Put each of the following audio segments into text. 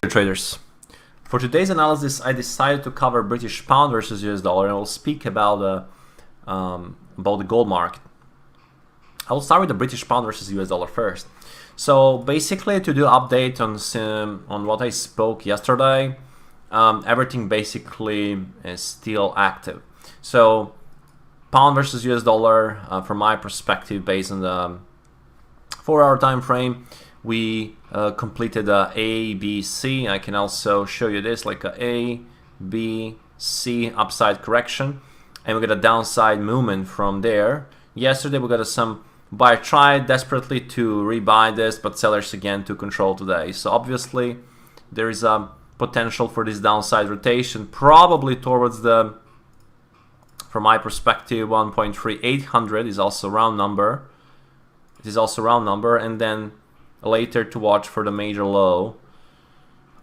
Traders. For today's analysis, I decided to cover British pound versus US dollar, and I'll speak about the gold market. I will start with the British pound versus US dollar first. So basically, to do update on what I spoke yesterday, everything basically is still active. So pound versus US dollar, from my perspective, based on the 4-hour time frame, we completed A, B, C. I can also show you this like A, B, C upside correction, and we got a downside movement from there. Yesterday we got some buyer tried desperately to rebuy this, but sellers again took control today. So obviously there is a potential for this downside rotation, probably towards the, from my perspective, 1.3800 is also round number. It is also round number, and then later to watch for the major low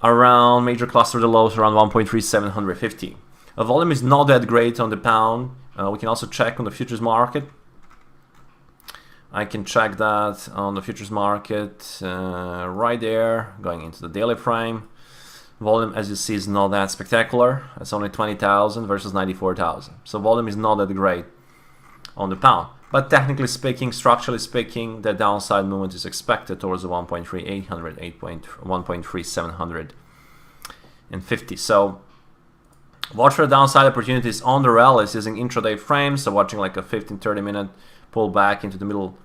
around major cluster of the lows around 1.3750. The volume is not that great on the pound. We can also check on the futures market. I can check that on the futures market right there, going into the daily frame. Volume, as you see, is not that spectacular. It's only 20,000 versus 94,000. So volume is not that great on the pound. But technically speaking, structurally speaking, the downside movement is expected towards the 1.3800, 1.3750. So watch for downside opportunities on the rallies using intraday frames. So watching like a 15-30 minute pull back into the middle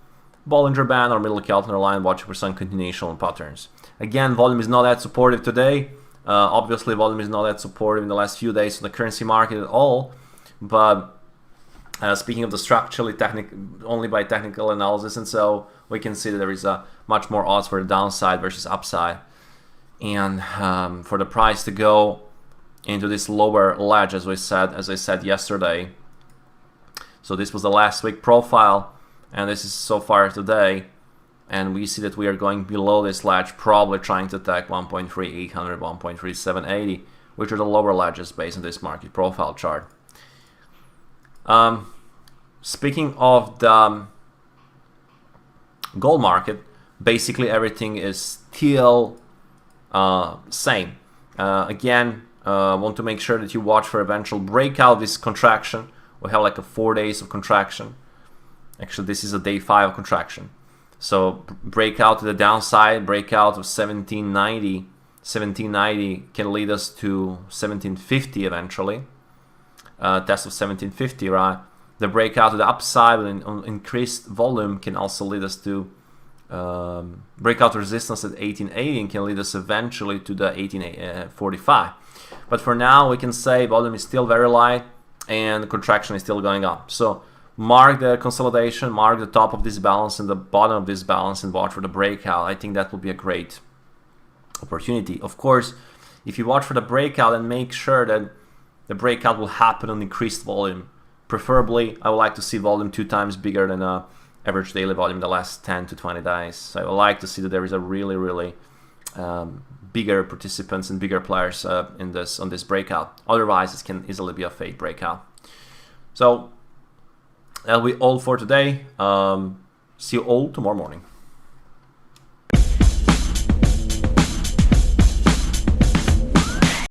Bollinger Band or middle Keltner line, watching for some continuation patterns. Again, volume is not that supportive today. Obviously, volume is not that supportive in the last few days on the currency market at all. But speaking of the structurally only by technical analysis, and so we can see that there is a much more odds for the downside versus upside, and for the price to go into this lower ledge, as I said yesterday. So this was the last week profile, and this is so far today, and we see that we are going below this ledge, probably trying to attack 1.3800, 1.3780, which are the lower ledges based on this market profile chart. Speaking of the gold market, basically everything is still same. Again, want to make sure that you watch for eventual breakout of this contraction. We have like a 4 days of contraction. Actually, this is a day 5 of contraction. So breakout to the downside, breakout of 1790. 1790 can lead us to 1750 eventually. Test of 1750, right? The breakout to the upside and increased volume can also lead us to breakout resistance at 1880 and can lead us eventually to the 1845. But for now, we can say volume is still very light and the contraction is still going up. So mark the consolidation, mark the top of this balance and the bottom of this balance, and watch for the breakout. I think that will be a great opportunity. Of course, if you watch for the breakout, and make sure that the breakout will happen on increased volume. Preferably, I would like to see volume 2 times bigger than average daily volume in the last 10 to 20 days. So I would like to see that there is a really bigger participants and bigger players on this breakout. Otherwise, it can easily be a fake breakout. So that'll be all for today. See you all tomorrow morning.